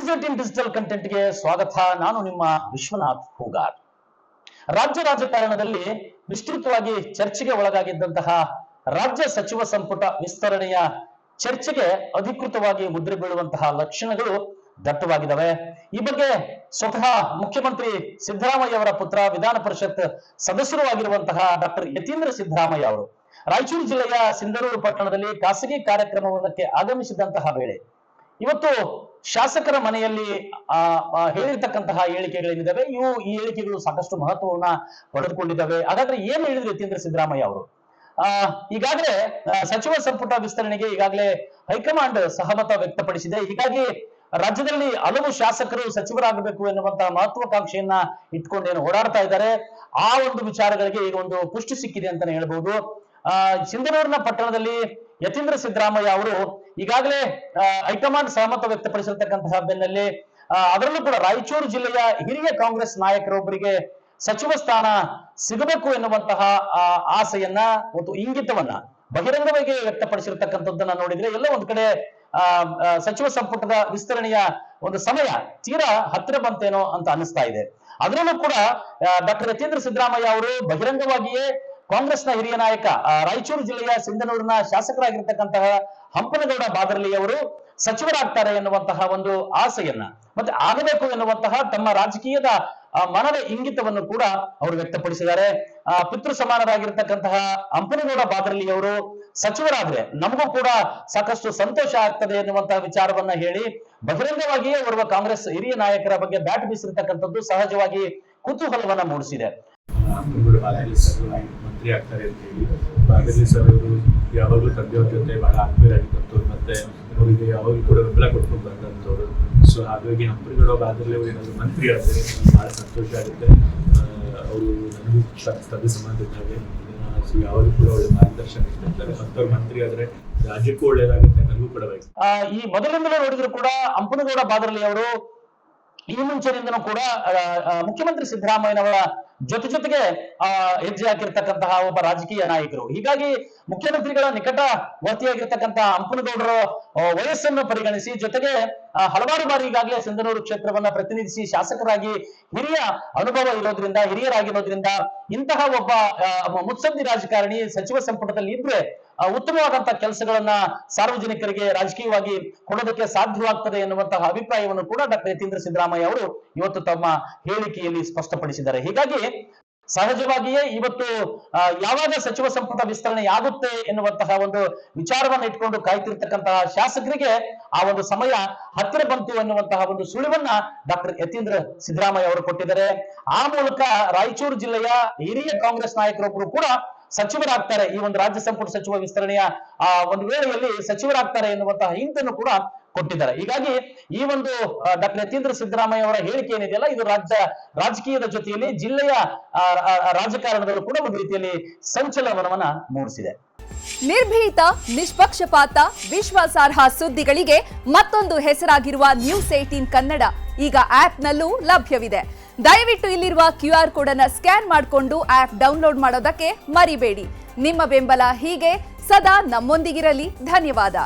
News18 digital ಕಂಟೆಂಟ್ಗೆ ಸ್ವಾಗತ. ನಾನು ನಿಮ್ಮ ವಿಶ್ವನಾಥ್ ಹೂಗಾರ್. ರಾಜ್ಯ ರಾಜಕಾರಣದಲ್ಲಿ ವಿಸ್ತೃತವಾಗಿ ಚರ್ಚೆಗೆ ಒಳಗಾಗಿದ್ದಂತಹ ರಾಜ್ಯ ಸಚಿವ ಸಂಪುಟ ವಿಸ್ತರಣೆಯ ಚರ್ಚೆಗೆ ಅಧಿಕೃತವಾಗಿ ಮುದ್ರೆ ಬೀಳುವಂತಹ ಲಕ್ಷಣಗಳು ದಟ್ಟವಾಗಿದ್ದಾವೆ. ಈ ಬಗ್ಗೆ ಸ್ವತಃ ಮುಖ್ಯಮಂತ್ರಿ ಸಿದ್ದರಾಮಯ್ಯ ಅವರ ಪುತ್ರ ವಿಧಾನ ಪರಿಷತ್ ಸದಸ್ಯರು ಆಗಿರುವಂತಹ ಡಾಕ್ಟರ್ ಯತೀಂದ್ರ ಸಿದ್ದರಾಮಯ್ಯ ಅವರು ರಾಯಚೂರು ಜಿಲ್ಲೆಯ ಸಿಂಧನೂರು ಪಟ್ಟಣದಲ್ಲಿ ಖಾಸಗಿ ಕಾರ್ಯಕ್ರಮವೊಂದಕ್ಕೆ ಆಗಮಿಸಿದಂತಹ ವೇಳೆ ಇವತ್ತು ಶಾಸಕರ ಮನೆಯಲ್ಲಿ ಹೇಳಿರ್ತಕ್ಕಂತಹ ಹೇಳಿಕೆಗಳೇನಿದ್ದಾವೆ ಈ ಹೇಳಿಕೆಗಳು ಸಾಕಷ್ಟು ಮಹತ್ವವನ್ನ ಪಡೆದುಕೊಂಡಿದ್ದಾವೆ. ಹಾಗಾದ್ರೆ ಏನ್ ಹೇಳಿದ್ರು ಯತೀಂದ್ರ ಸಿದ್ದರಾಮಯ್ಯ ಅವರು? ಈಗಾಗಲೇ ಸಚಿವ ಸಂಪುಟ ವಿಸ್ತರಣೆಗೆ ಈಗಾಗಲೇ ಹೈಕಮಾಂಡ್ ಸಹಮತ ವ್ಯಕ್ತಪಡಿಸಿದೆ. ಹೀಗಾಗಿ ರಾಜ್ಯದಲ್ಲಿ ಹಲವು ಶಾಸಕರು ಸಚಿವರಾಗಬೇಕು ಎನ್ನುವಂತಹ ಮಹತ್ವಾಕಾಂಕ್ಷೆಯನ್ನ ಇಟ್ಕೊಂಡೇನು ಓಡಾಡ್ತಾ ಇದ್ದಾರೆ. ಆ ಒಂದು ವಿಚಾರಗಳಿಗೆ ಈಗ ಒಂದು ಪುಷ್ಟಿ ಸಿಕ್ಕಿದೆ ಅಂತಾನೆ ಹೇಳ್ಬಹುದು. ಸಿಂಧನೂರಿನ ಪಟ್ಟಣದಲ್ಲಿ ಯತೀಂದ್ರ ಸಿದ್ದರಾಮಯ್ಯ ಅವರು ಈಗಾಗಲೇ ಹೈಕಮಾಂಡ್ ಸಹಮತ ವ್ಯಕ್ತಪಡಿಸಿರ್ತಕ್ಕಂತಹ ಬೆನ್ನಲ್ಲೇ ಅದರಲ್ಲೂ ಕೂಡ ರಾಯಚೂರು ಜಿಲ್ಲೆಯ ಹಿರಿಯ ಕಾಂಗ್ರೆಸ್ ನಾಯಕರೊಬ್ಬರಿಗೆ ಸಚಿವ ಸ್ಥಾನ ಸಿಗಬೇಕು ಎನ್ನುವಂತಹ ಆಸೆಯನ್ನ ಮತ್ತು ಇಂಗಿತವನ್ನ ಬಹಿರಂಗವಾಗಿ ವ್ಯಕ್ತಪಡಿಸಿರ್ತಕ್ಕಂಥದ್ದನ್ನ ನೋಡಿದ್ರೆ ಎಲ್ಲ ಒಂದ್ ಕಡೆ ಸಚಿವ ಸಂಪುಟದ ವಿಸ್ತರಣೆಯ ಒಂದು ಸಮಯ ತೀರಾ ಹತ್ತಿರ ಬಂತೇನೋ ಅಂತ ಅನಿಸ್ತಾ ಇದೆ. ಅದರಲ್ಲೂ ಕೂಡ ಡಾಕ್ಟರ್ ಯತೀಂದ್ರ ಸಿದ್ದರಾಮಯ್ಯ ಅವರು ಬಹಿರಂಗವಾಗಿಯೇ ಕಾಂಗ್ರೆಸ್ನ ಹಿರಿಯ ನಾಯಕ ರಾಯಚೂರು ಜಿಲ್ಲೆಯ ಸಿಂಧನೂರಿನ ಶಾಸಕರಾಗಿರ್ತಕ್ಕಂತಹ ಹಂಪನಗೌಡ ಬಾದರ್ಲಿ ಅವರು ಸಚಿವರಾಗ್ತಾರೆ ಎನ್ನುವಂತಹ ಒಂದು ಆಸೆಯನ್ನ ಮತ್ತೆ ಆಗಬೇಕು ಎನ್ನುವಂತಹ ತಮ್ಮ ರಾಜಕೀಯದ ಮನದ ಇಂಗಿತವನ್ನು ಕೂಡ ಅವರು ವ್ಯಕ್ತಪಡಿಸಿದ್ದಾರೆ. ಪಿತೃ ಸಮಾನರಾಗಿರ್ತಕ್ಕಂತಹ ಹಂಪನಗೌಡ ಬಾದರ್ಲಿ ಅವರು ಸಚಿವರಾದ್ರೆ ನಮಗೂ ಕೂಡ ಸಾಕಷ್ಟು ಸಂತೋಷ ಆಗ್ತದೆ ಎನ್ನುವಂತಹ ವಿಚಾರವನ್ನ ಹೇಳಿ ಬಹಿರಂಗವಾಗಿಯೇ ಓರ್ವ ಕಾಂಗ್ರೆಸ್ ಹಿರಿಯ ನಾಯಕರ ಬಗ್ಗೆ ಬ್ಯಾಟ್ ಬೀಸಿರ್ತಕ್ಕಂಥದ್ದು ಸಹಜವಾಗಿ ಕುತೂಹಲವನ್ನ ಮೂಡಿಸಿದೆ. ಮಂತ್ರಿ ಆಗ್ತಾರೆ ಅಂತ ಹೇಳಿ ಬಾದರ್ಲಿ ಸರ್ ಅವರು ಯಾವಾಗಲೂ ತಂದೆಯವ್ರ ಜೊತೆ ಬಹಳ ಆತ್ಮೀಯರಾಗಿದ್ದಂಥವ್ರು ಮತ್ತೆ ಅವರಿಗೆ ಯಾವಾಗಲೂ ಕೂಡ ಬೆಂಬಲ ಕೊಟ್ಕೊಂಡು ಬಂದಂಥವ್ರು. ಸೊ ಹಾಗಾಗಿ ಹಂಪನಗೌಡ ಬಾದರ್ಲಿ ಅವರು ಏನಾದರೂ ಮಂತ್ರಿ ಆದರೆ ಬಹಳ ಸಂತೋಷ ಆಗುತ್ತೆ. ಅವರು ನನಗೂ ತಂದೆ ಸಂಬಂಧಿಸಿದ್ದಾರೆ. ಸೊ ಯಾವಾಗಲೂ ಕೂಡ ಒಳ್ಳೆ ಮಾರ್ಗದರ್ಶನ ಇರ್ತಾರೆ. ಮತ್ತವ್ರು ಮಂತ್ರಿ ಆದ್ರೆ ರಾಜ್ಯಕ್ಕೂ ಒಳ್ಳೇದಾಗುತ್ತೆ, ನನಗೂ ಕೂಡ ಬೇಕು. ಈ ಮೊದಲಿಂದಲೂ ನೋಡಿದ್ರು ಕೂಡ ಹಂಪನಗೌಡ ಬಾದರ್ಲಿ ಅವರು ಈ ಮುಂಚೆನಿಂದನೂ ಕೂಡ ಮುಖ್ಯಮಂತ್ರಿ ಸಿದ್ದರಾಮಯ್ಯನವರ ಜೊತೆಗೆ ಹೆಜ್ಜೆ ಹಾಕಿರ್ತಕ್ಕಂತಹ ಒಬ್ಬ ರಾಜಕೀಯ ನಾಯಕರು. ಹೀಗಾಗಿ ಮುಖ್ಯಮಂತ್ರಿಗಳ ನಿಕಟವರ್ತಿಯಾಗಿರ್ತಕ್ಕಂತಹ ಹಂಪನಗೌಡರ ವಯಸ್ಸನ್ನು ಪರಿಗಣಿಸಿ ಜೊತೆಗೆ ಹಲವಾರು ಬಾರಿ ಈಗಾಗಲೇ ಸಿಂಧನೂರು ಕ್ಷೇತ್ರವನ್ನ ಪ್ರತಿನಿಧಿಸಿ ಶಾಸಕರಾಗಿ ಹಿರಿಯ ಅನುಭವ ಇರೋದ್ರಿಂದ ಹಿರಿಯರಾಗಿರೋದ್ರಿಂದ ಇಂತಹ ಒಬ್ಬ ಮುತ್ಸದ್ದಿ ರಾಜಕಾರಣಿ ಸಚಿವ ಸಂಪುಟದಲ್ಲಿ ಇದ್ರೆ ಉತ್ತಮವಾದಂತಹ ಕೆಲಸಗಳನ್ನ ಸಾರ್ವಜನಿಕರಿಗೆ ರಾಜಕೀಯವಾಗಿ ಕೊಡೋದಕ್ಕೆ ಸಾಧ್ಯವಾಗ್ತದೆ ಎನ್ನುವಂತಹ ಅಭಿಪ್ರಾಯವನ್ನು ಕೂಡ ಡಾಕ್ಟರ್ ಯತೀಂದ್ರ ಸಿದ್ದರಾಮಯ್ಯ ಅವರು ಇವತ್ತು ತಮ್ಮ ಹೇಳಿಕೆಯಲ್ಲಿ ಸ್ಪಷ್ಟಪಡಿಸಿದ್ದಾರೆ. ಹೀಗಾಗಿ ಸಹಜವಾಗಿಯೇ ಇವತ್ತು ಯಾವಾಗ ಸಚಿವ ಸಂಪುಟ ವಿಸ್ತರಣೆ ಆಗುತ್ತೆ ಎನ್ನುವಂತಹ ಒಂದು ವಿಚಾರವನ್ನ ಇಟ್ಕೊಂಡು ಕಾಯ್ತಿರ್ತಕ್ಕಂತಹ ಶಾಸಕರಿಗೆ ಆ ಒಂದು ಸಮಯ ಹತ್ತಿರ ಬಂತು ಎನ್ನುವಂತಹ ಒಂದು ಸುಳಿವನ್ನ ಡಾಕ್ಟರ್ ಯತೀಂದ್ರ ಸಿದ್ದರಾಮಯ್ಯ ಅವರು ಕೊಟ್ಟಿದ್ದಾರೆ. ಆ ಮೂಲಕ ರಾಯಚೂರು ಜಿಲ್ಲೆಯ ಹಿರಿಯ ಕಾಂಗ್ರೆಸ್ ನಾಯಕರೊಬ್ಬರು ಕೂಡ ಸಚಿವರಾಗ್ತಾರೆ, ಈ ಒಂದು ರಾಜ್ಯ ಸಂಪುಟ ಸಚಿವ ವಿಸ್ತರಣೆಯ ಒಂದು ವೇಳೆಯಲ್ಲಿ ಸಚಿವರಾಗ್ತಾರೆ ಎನ್ನುವಂತಹ ಹಿಂಟನ್ನು ಕೂಡ ಕೊಟ್ಟಿದ್ದಾರೆ. ಹೀಗಾಗಿ ಈ ಒಂದು ಡಾಕ್ಟರ್ ಯತೀಂದ್ರ ಸಿದ್ದರಾಮಯ್ಯ ಅವರ ಹೇಳಿಕೆ ಏನಿದೆಯಲ್ಲ ಇದು ರಾಜಕೀಯದ ಜೊತೆಯಲ್ಲಿ ಜಿಲ್ಲೆಯ ರಾಜಕಾರಣದಲ್ಲೂ ಕೂಡ ಒಂದು ರೀತಿಯಲ್ಲಿ ಸಂಚಲನವನ್ನ ಮೂಡಿಸಿದೆ. ನಿರ್ಭೀತ, ನಿಷ್ಪಕ್ಷಪಾತ, ವಿಶ್ವಾಸಾರ್ಹ ಸುದ್ದಿಗಳಿಗೆ ಮತ್ತೊಂದು ಹೆಸರಾಗಿರುವ ನ್ಯೂಸ್18 ಕನ್ನಡ ಈಗ ಆಪ್ನಲ್ಲೂ ಲಭ್ಯವಿದೆ. ದಯವಿಟ್ಟು ಇಲ್ಲಿರುವ QR ಕೋಡ್ ಅನ್ನು ಸ್ಕ್ಯಾನ್ ಮಾಡಿಕೊಂಡು ಆಪ್ ಡೌನ್ಲೋಡ್ ಮಾಡೋದಕ್ಕೆ ಮರಿಬೇಡಿ. ನಿಮ್ಮ ಬೆಂಬಲ ಹೀಗೆ ಸದಾ ನಮ್ಮೊಂದಿಗಿರಲಿ. ಧನ್ಯವಾದ.